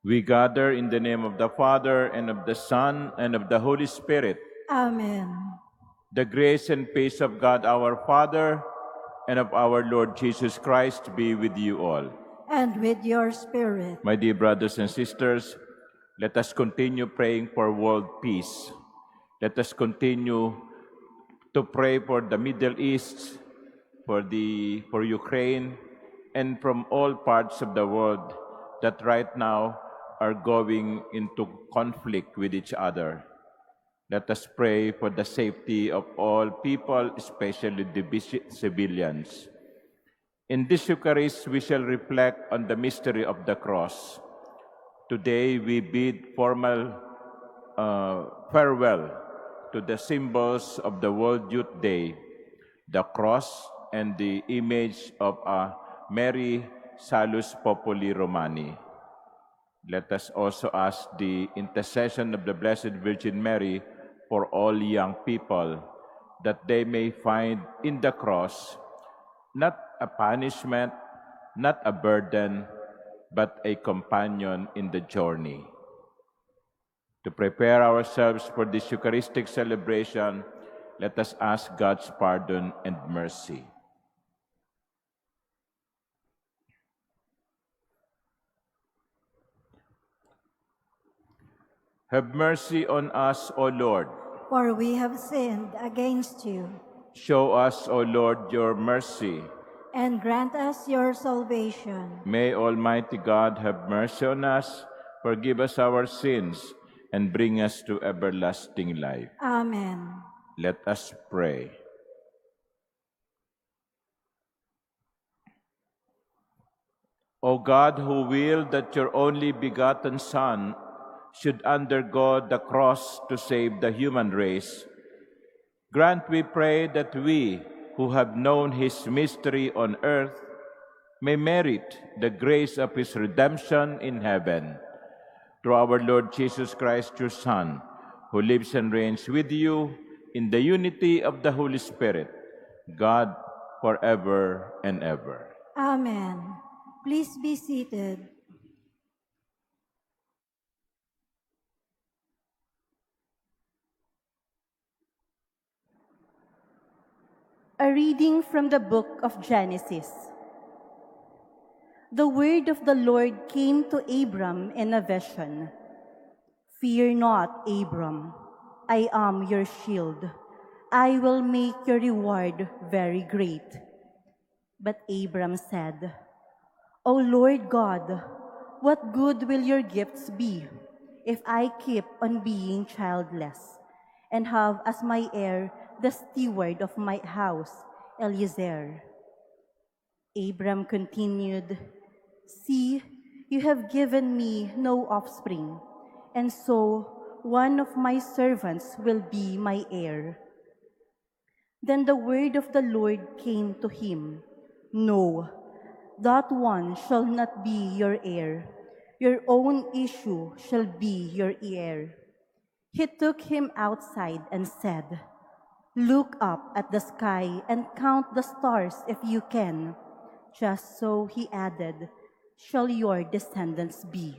We gather in the name of the Father, and of the Son, and of the Holy Spirit. Amen. The grace and peace of God our Father, and of our Lord Jesus Christ be with you all. And with your spirit. My dear brothers and sisters, let us continue praying for world peace. Let us continue to pray for the Middle East, for Ukraine, and from all parts of the world that right now are going into conflict with each other. Let us pray for the safety of all people, especially the civilians. In this Eucharist, we shall reflect on the mystery of the cross. Today, we bid formal farewell to the symbols of the World Youth Day, the cross and the image of Mary Salus Populi Romani. Let us also ask the intercession of the Blessed Virgin Mary for all young people, that they may find in the cross not a punishment, not a burden, but a companion in the journey. To prepare ourselves for this Eucharistic celebration, let us ask God's pardon and mercy. Have mercy on us, O Lord. For we have sinned against you. Show us, O Lord, your mercy. And grant us your salvation. May Almighty God have mercy on us, forgive us our sins, and bring us to everlasting life. Amen. Let us pray. O God, who willed that your only begotten Son should undergo the cross to save the human race, grant, we pray, that we, who have known his mystery on earth, may merit the grace of his redemption in heaven. Through our Lord Jesus Christ, your Son, who lives and reigns with you in the unity of the Holy Spirit, God, forever and ever. Amen. Please be seated. A reading from the book of Genesis. The word of the Lord came to Abram in a vision. Fear not, Abram. I am your shield. I will make your reward very great. But Abram said, O Lord God, what good will your gifts be if I keep on being childless and have as my heir the steward of my house, Eliezer? Abram continued, See, you have given me no offspring, and so one of my servants will be my heir. Then the word of the Lord came to him, No, that one shall not be your heir. Your own issue shall be your heir. He took him outside and said, Look up at the sky and count the stars if you can. Just so, he added, shall your descendants be.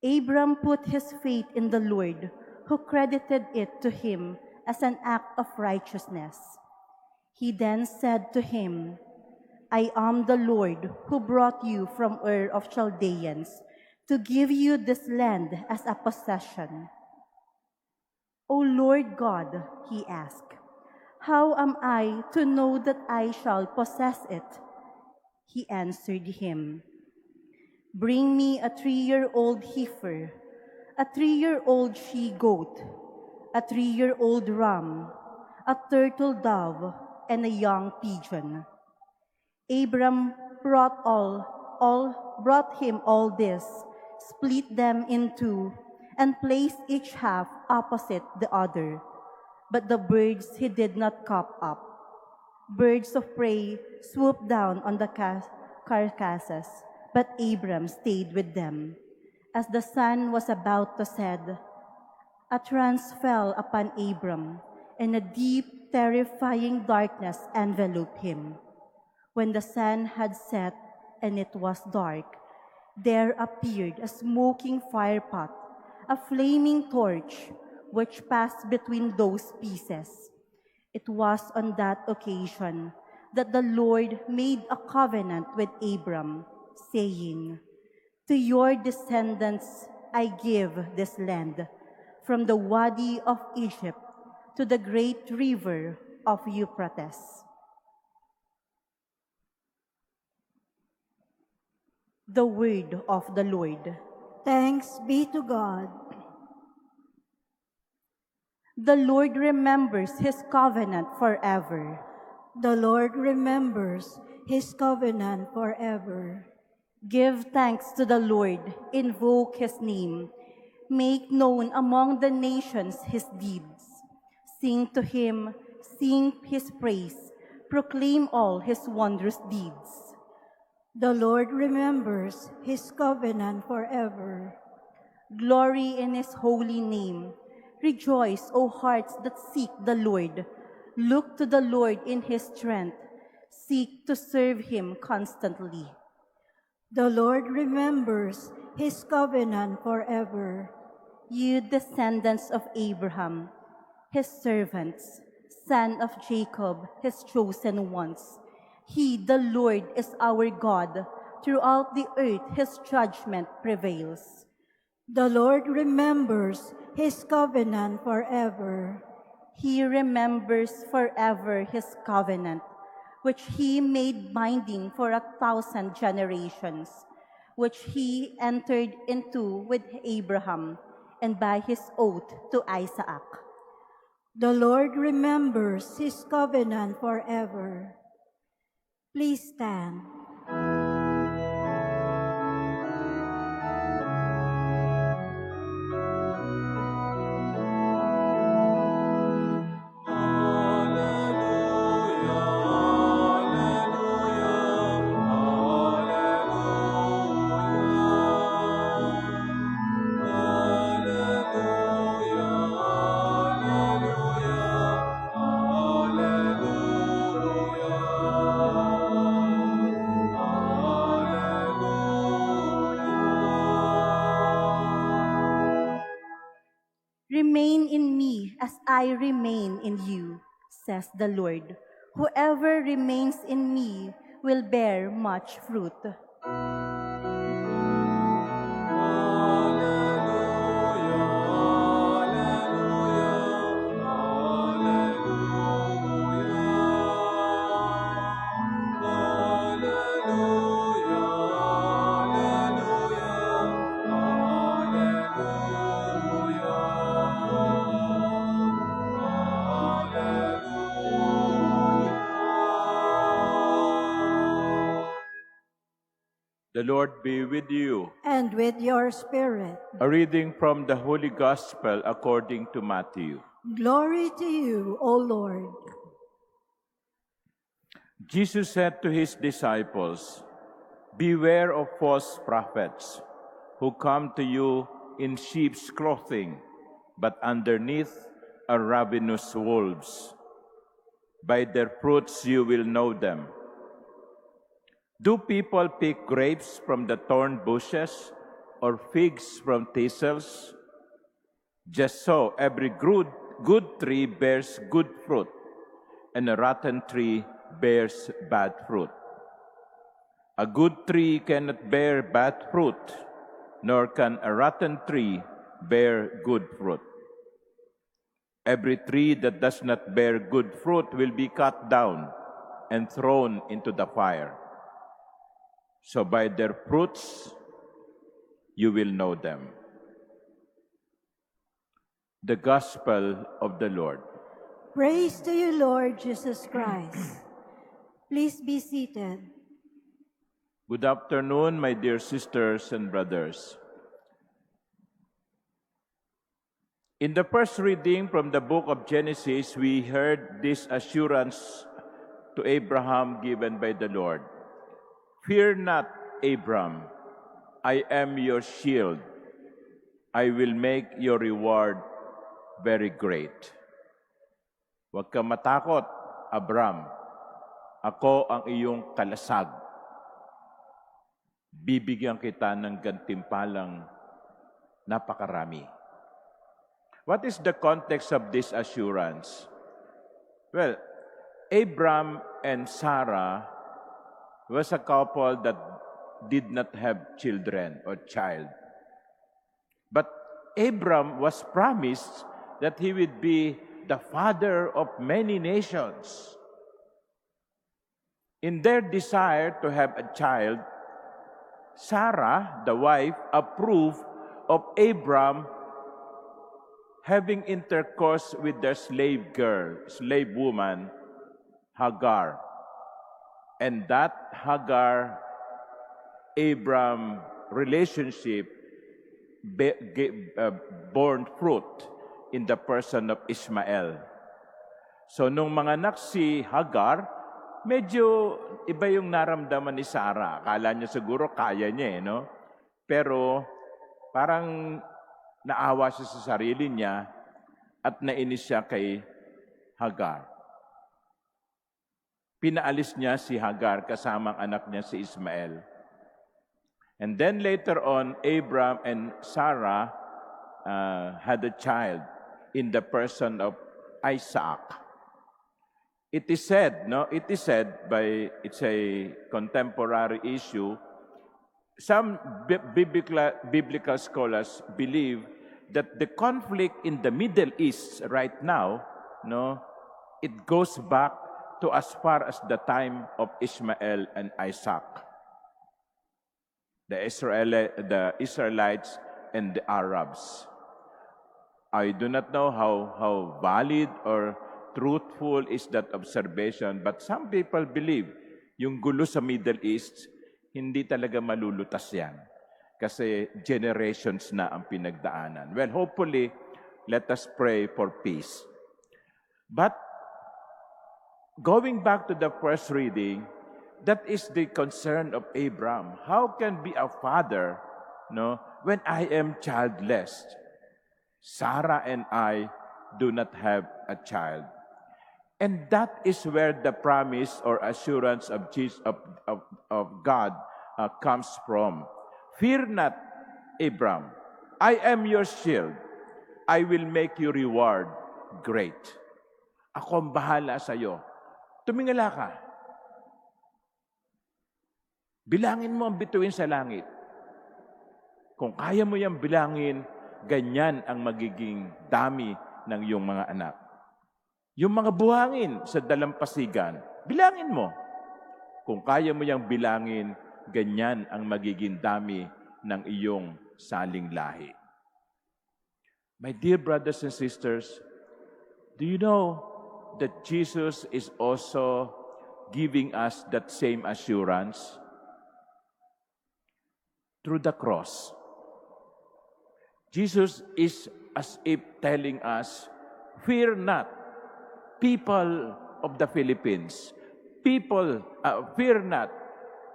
Abram put his faith in the Lord, who credited it to him as an act of righteousness. He then said to him, I am the Lord who brought you from Ur of Chaldeans to give you this land as a possession. O Lord God, he asked, how am I to know that I shall possess it? He answered him, Bring me a 3-year-old heifer, a 3-year-old she-goat, a 3-year-old ram, a turtle dove, and a young pigeon. Abram brought him all this, split them in two, and placed each half opposite the other. But the birds he did not cup up. Birds of prey swooped down on the carcasses, but Abram stayed with them. As the sun was about to set, a trance fell upon Abram, and a deep, terrifying darkness enveloped him. When the sun had set and it was dark, There appeared a smoking firepot, a flaming torch, which passed between those pieces. It was on that occasion that the Lord made a covenant with Abram, saying, "To your descendants I give this land, from the Wadi of Egypt to the great river of Euphrates." The word of the Lord. Thanks be to God. The Lord remembers his covenant forever. The Lord remembers his covenant forever. Give thanks to the Lord, invoke his name. Make known among the nations his deeds. Sing to him, sing his praise. Proclaim all his wondrous deeds. The Lord remembers his covenant forever. Glory in his holy name. Rejoice, O hearts that seek the Lord. Look to the Lord in his strength. Seek to serve him constantly. The Lord remembers his covenant forever. You descendants of Abraham, his servants, son of Jacob, his chosen ones. He, the Lord, is our God. Throughout the earth his judgment prevails. The Lord remembers his covenant forever. He remembers forever his covenant, which he made binding for 1,000 generations, which he entered into with Abraham, and by his oath to Isaac. The Lord remembers his covenant forever. Please stand. Remain in me as I remain in you, says the Lord. Whoever remains in me will bear much fruit. The Lord be with you. And with your spirit. A reading from the Holy Gospel according to Matthew. Glory to you, O Lord. Jesus said to his disciples, "Beware of false prophets who come to you in sheep's clothing, but underneath are ravenous wolves. By their fruits you will know them. Do people pick grapes from the thorn bushes or figs from thistles? Just so every good tree bears good fruit, and a rotten tree bears bad fruit. A good tree cannot bear bad fruit, nor can a rotten tree bear good fruit. Every tree that does not bear good fruit will be cut down and thrown into the fire. So by their fruits you will know them." The Gospel of the Lord. Praise to you, Lord Jesus Christ. Please be seated. Good afternoon, my dear sisters and brothers. In the first reading from the book of Genesis, we heard this assurance to Abraham given by the Lord. "Fear not, Abram, I am your shield. I will make your reward very great." Huwag kang matakot, Abram. Ako ang iyong kalasag. bibigyan kita ng gantimpalang napakarami. What is the context of this assurance? Well, Abram and Sarah was a couple that did not have children or child. But Abram was promised that he would be the father of many nations. In their desire to have a child, Sarah, the wife, approved of Abram having intercourse with their slave woman, Hagar. And that Hagar-Abram relationship born fruit in the person of Ishmael. So nung manganak si Hagar, medyo iba yung naramdaman ni Sarah. Akala niya siguro kaya niya, no? Pero parang naawa siya sa sarili niya at nainis siya kay Hagar. Pinaalis niya si Hagar kasama ang anak niya si Ismael. And then later on, Abram and Sarah had a child in the person of Isaac. It is said, it's a contemporary issue. Some biblical scholars believe that the conflict in the Middle East right now, it goes back to as far as the time of Ishmael and Isaac. The Israelites and the Arabs. I do not know how valid or truthful is that observation, but some people believe yung gulo sa Middle East, hindi talaga malulutas yan. Kasi generations na ang pinagdaanan. Well, hopefully, let us pray for peace. But, going back to the first reading, that is the concern of Abram. How can be a father, when I am childless? Sarah and I do not have a child. And that is where the promise or assurance of God comes from. Fear not, Abram. I am your shield. I will make your reward great. Ako ang bahala sa iyo. Tumingala ka. Bilangin mo ang bituin sa langit. Kung kaya mo yung bilangin, ganyan ang magiging dami ng iyong mga anak. Yung mga buhangin sa dalampasigan, bilangin mo. Kung kaya mo yung bilangin, ganyan ang magiging dami ng iyong saling lahi. My dear brothers and sisters, do you know that Jesus is also giving us that same assurance? Through the cross. Jesus is as if telling us, fear not, people of the Philippines, fear not,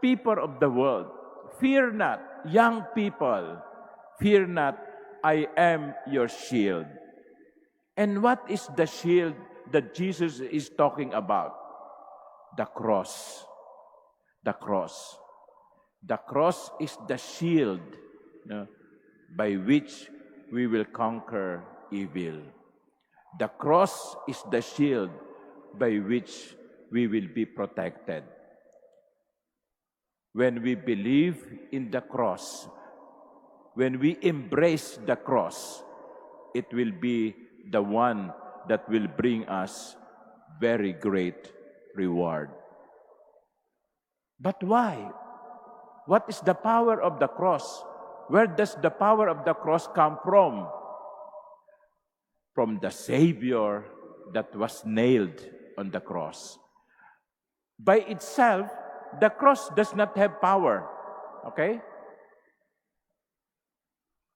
people of the world, fear not, young people, fear not, I am your shield. And what is the shield that Jesus is talking about? The cross. The cross. The cross is the shield by which we will conquer evil. The cross is the shield by which we will be protected. When we believe in the cross, when we embrace the cross, it will be the one that will bring us very great reward. But why? What is the power of the cross? Where does the power of the cross come from? From the Savior that was nailed on the cross. By itself, the cross does not have power. Okay?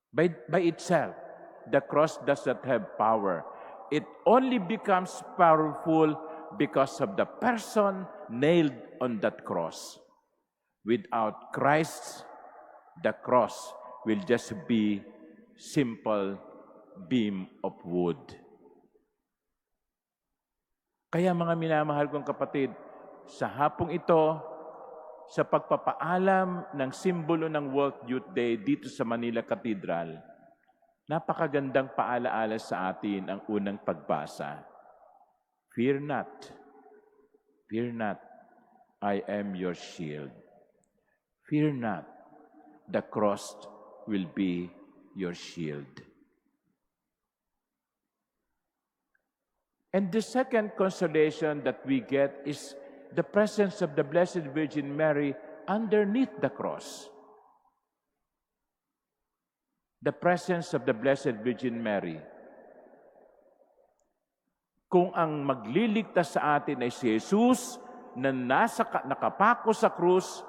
By itself, the cross does not have power. It only becomes powerful because of the person nailed on that cross. Without Christ, the cross will just be simple beam of wood. Kaya mga minamahal kong kapatid, sa hapong ito, sa pagpapaalam ng simbolo ng World Youth Day dito sa Manila Cathedral, napakagandang paalaala sa atin ang unang pagbasa. Fear not, I am your shield. Fear not, the cross will be your shield. And the second consolation that we get is the presence of the Blessed Virgin Mary underneath the cross. The presence of the Blessed Virgin Mary. Kung ang magliligtas sa atin ay si Jesus na nakapako sa krus,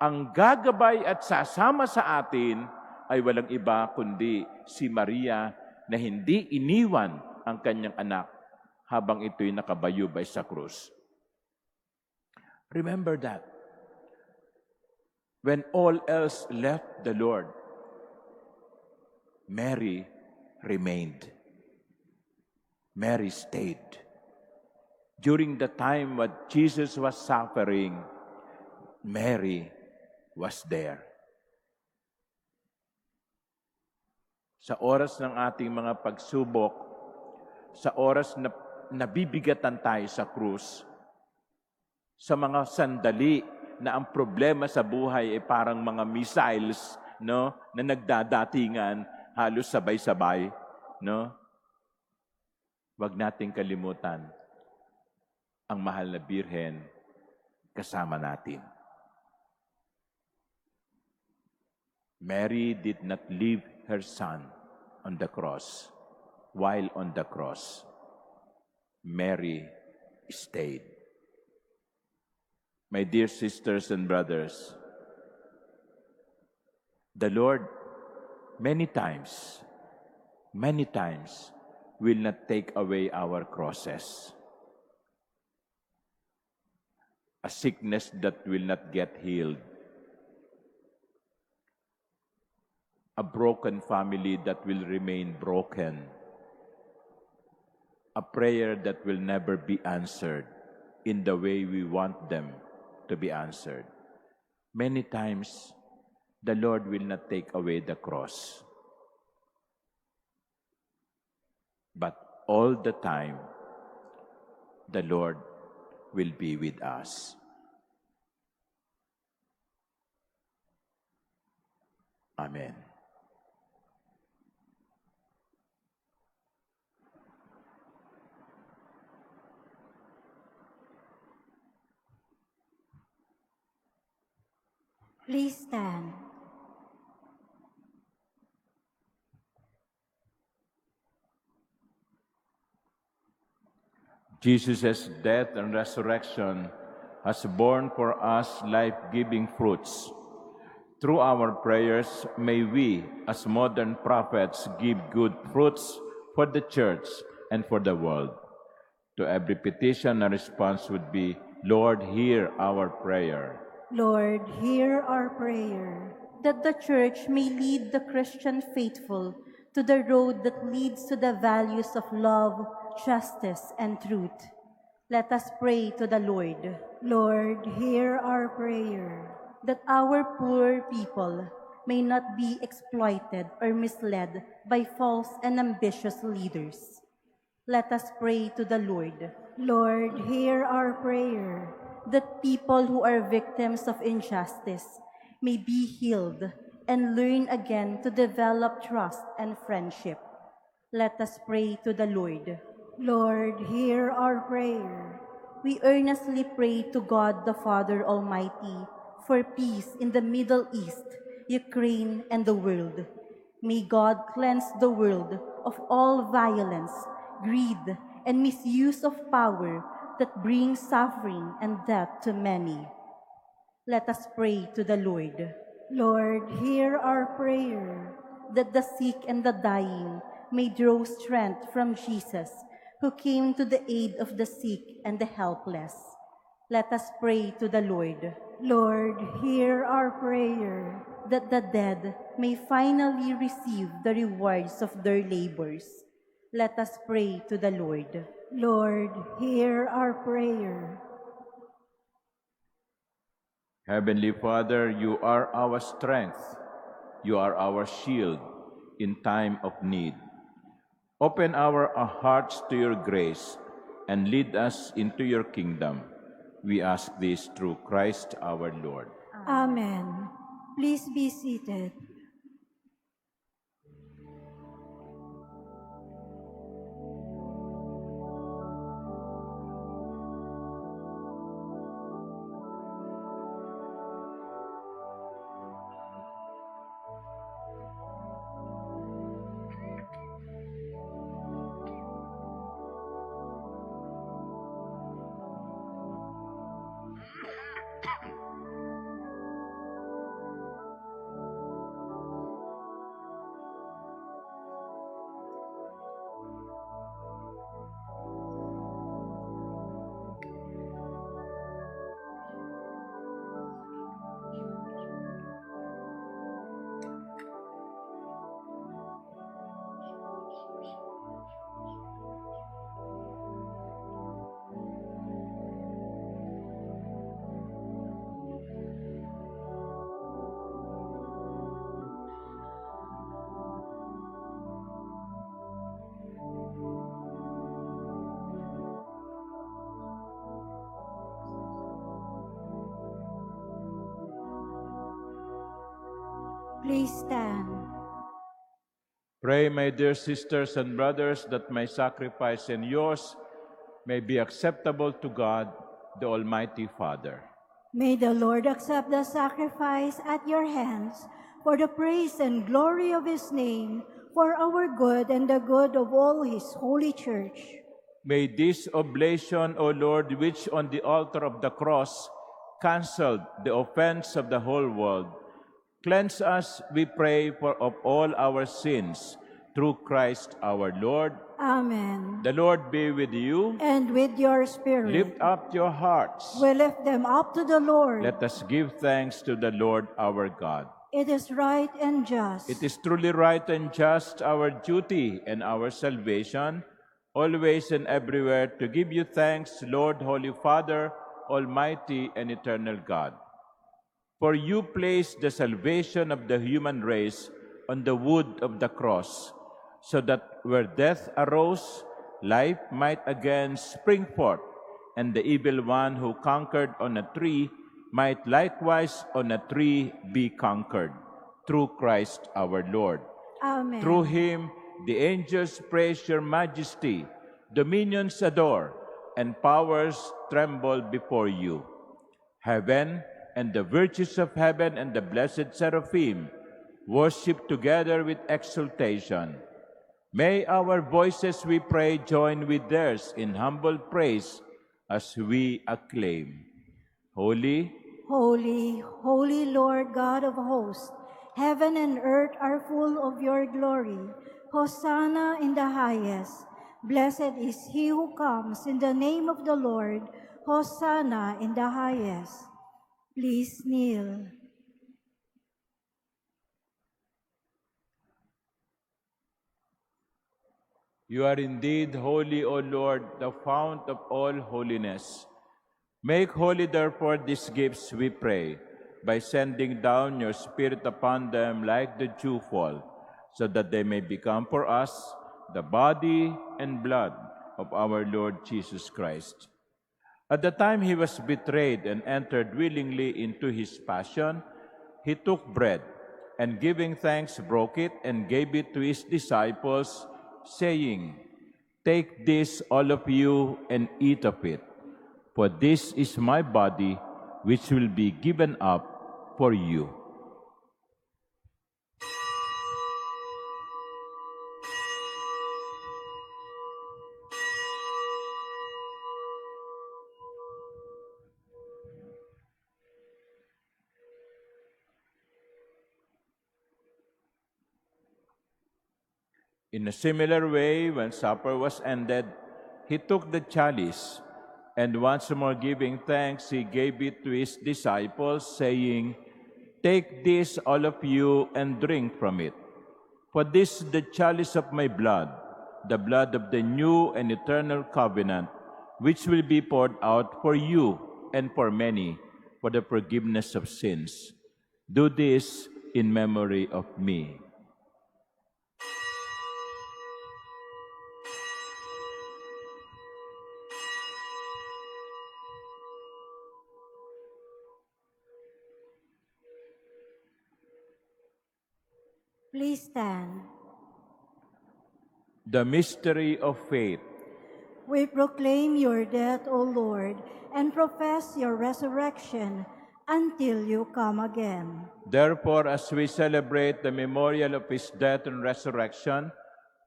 ang gagabay at sasama sa atin ay walang iba kundi si Maria na hindi iniwan ang kanyang anak habang ito'y nakabayubay sa krus. Remember that. When all else left the Lord, Mary remained. Mary stayed. During the time when Jesus was suffering, Mary was there. Sa oras ng ating mga pagsubok, sa oras na nabibigatan tayo sa krus, sa mga sandali na ang problema sa buhay ay parang mga missiles, no, na nagdadatingan halos sabay-sabay, no? Huwag nating kalimutan ang mahal na Birhen kasama natin. Mary did not leave her son on the cross. While on the cross, Mary stayed. My dear sisters and brothers, the Lord many times will not take away our crosses. A sickness that will not get healed. A broken family that will remain broken. A prayer that will never be answered in the way we want them to be answered. Many times, the Lord will not take away the cross. But all the time, the Lord will be with us. Amen. Please stand. Jesus' death and resurrection has borne for us life-giving fruits. Through our prayers, may we, as modern prophets, give good fruits for the church and for the world. To every petition, a response would be, Lord, hear our prayer. Lord, hear our prayer. That the Church may lead the Christian faithful to the road that leads to the values of love, justice, and truth. Let us pray to the Lord. Lord, hear our prayer. That our poor people may not be exploited or misled by false and ambitious leaders. Let us pray to the Lord. Lord, hear our prayer. That people who are victims of injustice may be healed and learn again to develop trust and friendship. Let us pray to the Lord. Lord, hear our prayer. We earnestly pray to God the Father Almighty for peace in the Middle East, Ukraine, and the world. May God cleanse the world of all violence, greed, and misuse of power that brings suffering and death to many. Let us pray to the Lord. Lord, hear our prayer. That the sick and the dying may draw strength from Jesus, who came to the aid of the sick and the helpless. Let us pray to the Lord. Lord, hear our prayer. That the dead may finally receive the rewards of their labors. Let us pray to the Lord. Lord, hear our prayer. Heavenly Father, you are our strength. You are our shield in time of need. Open our hearts to your grace and lead us into your kingdom. We ask this through Christ our Lord. Amen. Please be seated. Please stand. Pray, my dear sisters and brothers, that my sacrifice and yours may be acceptable to God, the Almighty Father. May the Lord accept the sacrifice at your hands for the praise and glory of his name, for our good and the good of all his holy church. May this oblation, O Lord, which on the altar of the cross canceled the offense of the whole world, cleanse us, we pray, of all our sins, through Christ our Lord. Amen. The Lord be with you. And with your spirit. Lift up your hearts. We lift them up to the Lord. Let us give thanks to the Lord our God. It is right and just. It is truly right and just, our duty and our salvation, always and everywhere, to give you thanks, Lord, Holy Father, Almighty and eternal God. For you placed the salvation of the human race on the wood of the cross, so that where death arose, life might again spring forth, and the evil one who conquered on a tree might likewise on a tree be conquered, through Christ our Lord. Amen. Through him, the angels praise your majesty, dominions adore, and powers tremble before you. Heaven and the virtues of heaven and the blessed seraphim worship together with exultation. May our voices, we pray, join with theirs in humble praise as we acclaim. Holy, holy, holy Lord God of hosts, heaven and earth are full of your glory. Hosanna in the highest. Blessed is he who comes in the name of the Lord. Hosanna in the highest. Please kneel. you are indeed holy, O Lord, the fount of all holiness. Make holy, therefore, these gifts, we pray, by sending down your Spirit upon them like the dewfall, so that they may become for us the body and blood of our Lord Jesus Christ. At the time he was betrayed and entered willingly into his passion, he took bread, and giving thanks, broke it and gave it to his disciples, saying, "Take this, all of you, and eat of it, for this is my body, which will be given up for you." In a similar way, when supper was ended, he took the chalice, and once more giving thanks, he gave it to his disciples, saying, "Take this, all of you, and drink from it. For this is the chalice of my blood, the blood of the new and eternal covenant, which will be poured out for you and for many for the forgiveness of sins. Do this in memory of me. Please stand. The mystery of faith. We proclaim your death, O Lord, and profess your resurrection until you come again. Therefore, as we celebrate the memorial of his death and resurrection,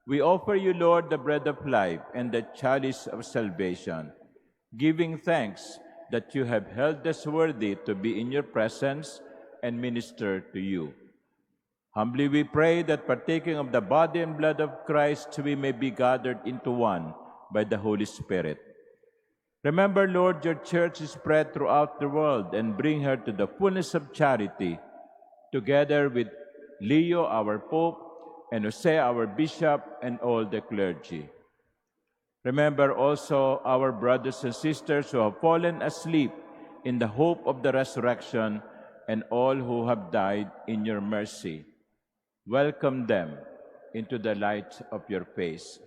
we offer you, Lord, the bread of life and the chalice of salvation, giving thanks that you have held us worthy to be in your presence and minister to you. Humbly we pray that partaking of the body and blood of Christ, we may be gathered into one by the Holy Spirit. Remember, Lord, your church is spread throughout the world and bring her to the fullness of charity, together with Leo, our Pope, and Jose, our Bishop, and all the clergy. Remember also our brothers and sisters who have fallen asleep in the hope of the resurrection, and all who have died in your mercy. Welcome them into the light of your face.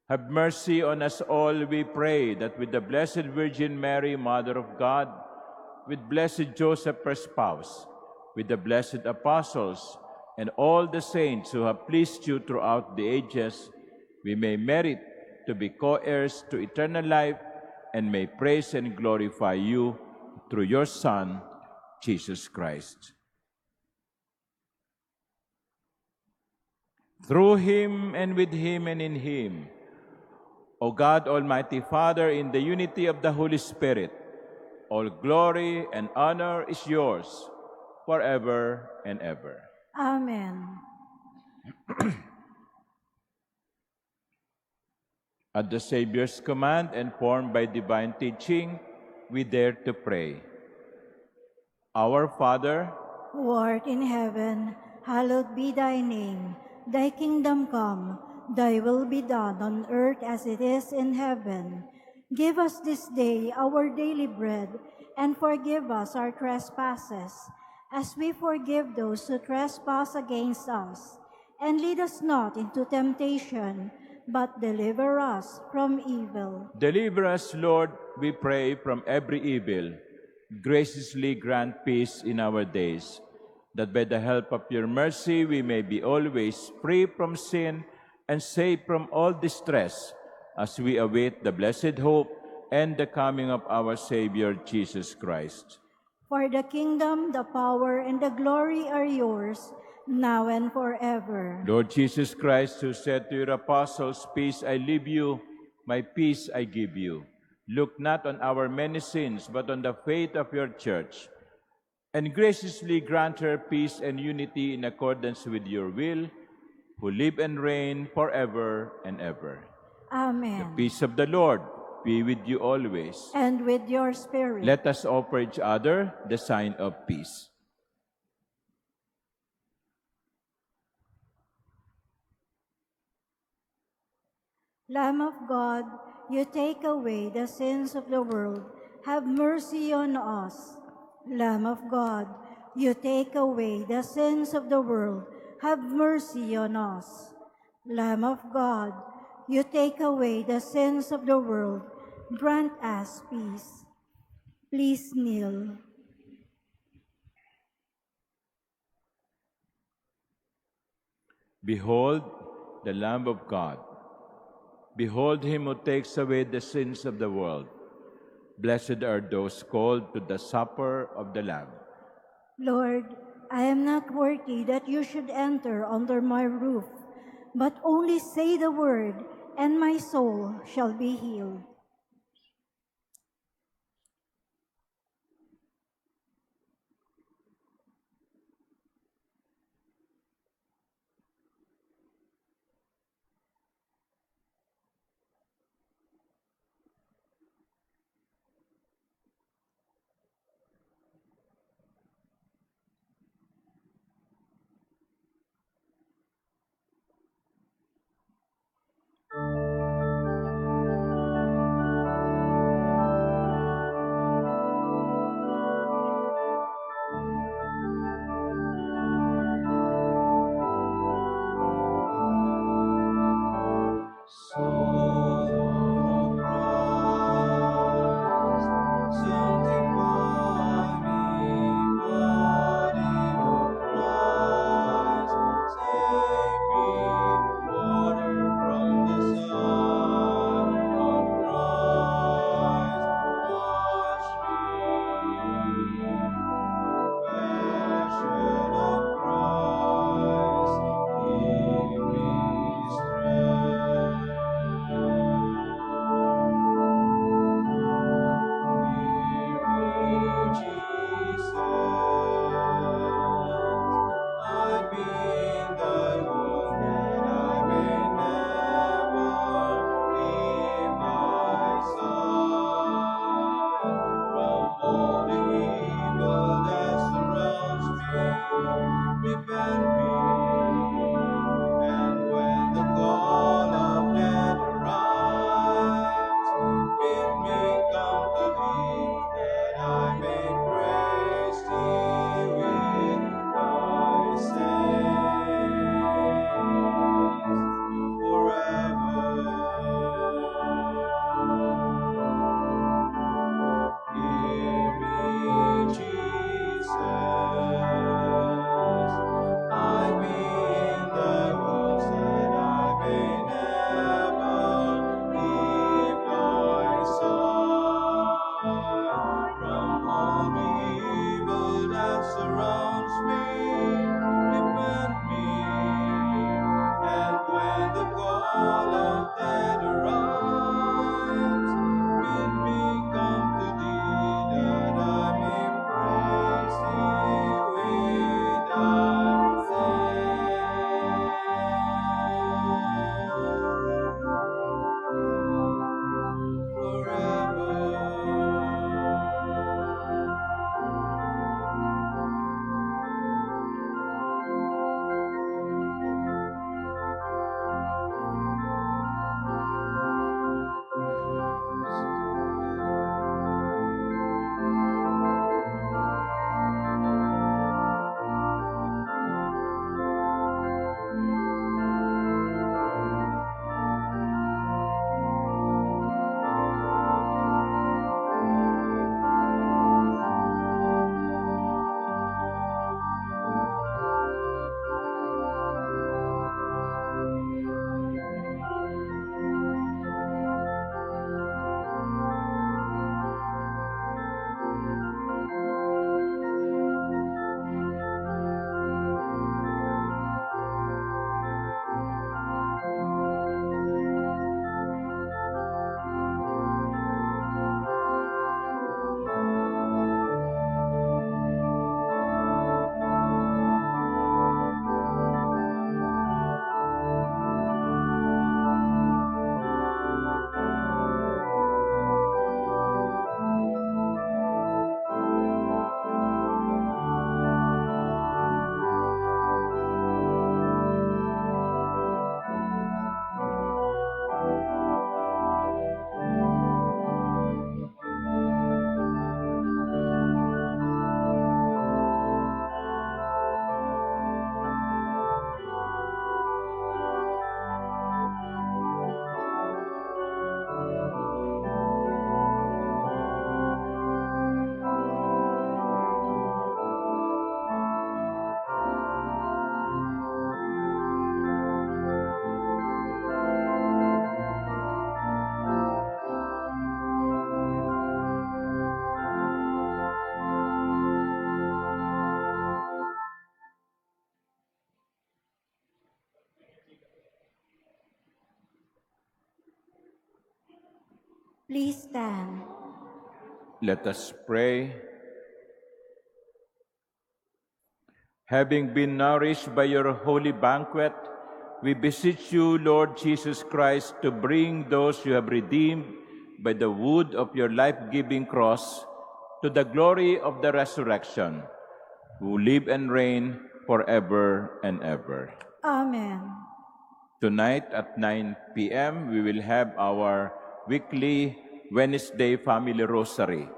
Have mercy on us all, we pray, that with the Blessed Virgin Mary, Mother of God, with blessed Joseph, her spouse, with the blessed apostles, and all the saints who have pleased you throughout the ages, we may merit to be co-heirs to eternal life and may praise and glorify you through your Son, Jesus Christ. Through him and with him and in him, O God, Almighty Father, in the unity of the Holy Spirit, all glory and honor is yours forever and ever. Amen. At the Savior's command and formed by divine teaching, we dare to pray. Our Father, Who art in heaven, hallowed be thy name. Thy kingdom come, thy will be done on earth as it is in heaven. Give us this day our daily bread, and forgive us our trespasses, as we forgive those who trespass against us. And lead us not into temptation, but deliver us from evil. deliver us, Lord, we pray, from every evil. Graciously grant peace in our days, that by the help of your mercy we may be always free from sin and safe from all distress, as we await the blessed hope and the coming of our Savior, Jesus Christ. For the kingdom, the power, and the glory are yours, now and forever. Lord Jesus Christ, who said to your apostles, "Peace I leave you, my peace I give you," look not on our many sins, but on the faith of your church, and graciously grant her peace and unity in accordance with your will, who live and reign forever and ever. Amen. Peace of the Lord be with you always. And with your spirit. Let us offer each other the sign of peace. Lamb of God, you take away the sins of the world. Have mercy on us. Lamb of God, you take away the sins of the world. Have mercy on us. Lamb of God, you take away the sins of the world. Grant us peace. Please kneel. Behold the Lamb of God. Behold him who takes away the sins of the world. Blessed are those called to the supper of the Lamb. Lord, I am not worthy that you should enter under my roof, but only say the word, and my soul shall be healed. Please stand. Let us pray. Having been nourished by your holy banquet, we beseech you, Lord Jesus Christ, to bring those you have redeemed by the wood of your life-giving cross to the glory of the resurrection, who live and reign forever and ever. Amen. Tonight at 9 p.m., we will have our weekly Wednesday Family Rosary.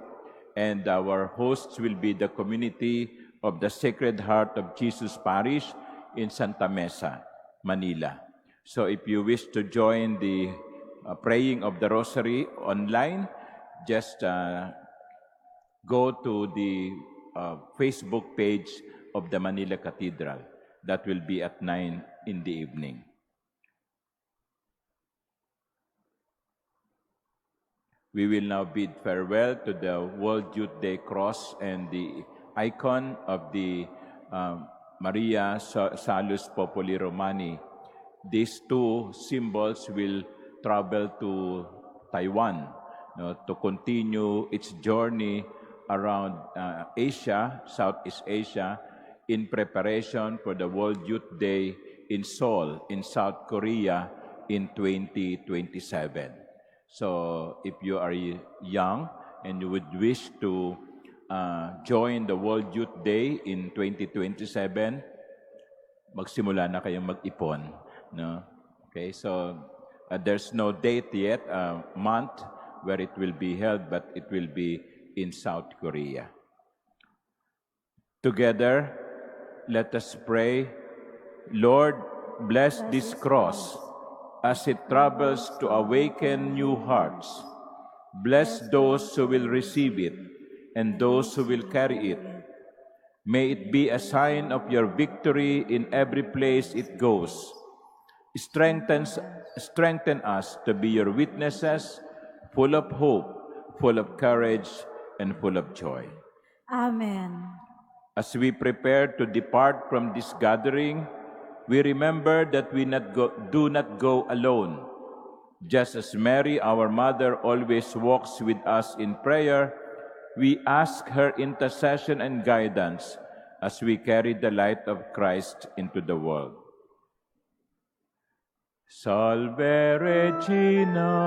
And our hosts will be the community of the Sacred Heart of Jesus Parish in Santa Mesa, Manila. So if you wish to join the praying of the Rosary online, just go to the Facebook page of the Manila Cathedral. That will be at 9 in the evening. We will now bid farewell to the World Youth Day cross and the icon of the Maria Salus Populi Romani. These two symbols will travel to Taiwan to continue its journey around Asia, Southeast Asia, in preparation for the World Youth Day in Seoul, in South Korea, in 2027. So if you are young and you would wish to join the World Youth Day in 2027, magsimula na kayong mag-ipon. No? Okay, so there's no date yet, month where it will be held, but it will be in South Korea. Together, let us pray. Lord, bless this cross as it travels to awaken new hearts. Bless those who will receive it and those who will carry it. May it be a sign of your victory in every place it goes. Strengthen us to be your witnesses, full of hope, full of courage, and full of joy. Amen. As we prepare to depart from this gathering, we remember that we do not go alone. Just as Mary, our mother, always walks with us in prayer, we ask her intercession and guidance as we carry the light of Christ into the world. Salve Regina.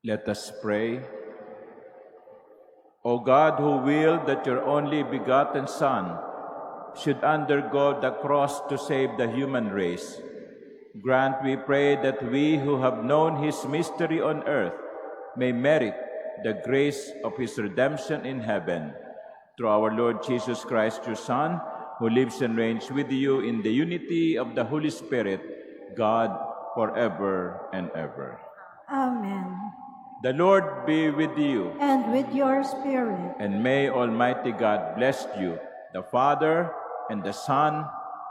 Let us pray. O God, who willed that your only begotten Son should undergo the cross to save the human race, grant, we pray, that we who have known his mystery on earth may merit the grace of his redemption in heaven. Through our Lord Jesus Christ, your Son, who lives and reigns with you in the unity of the Holy Spirit, God, forever and ever. Amen. The Lord be with you. And with your spirit. And may Almighty God bless you, the Father, and the Son,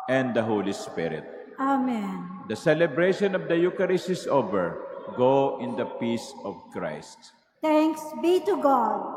and the Holy Spirit. Amen. The celebration of the Eucharist is over. Go in the peace of Christ. Thanks be to God.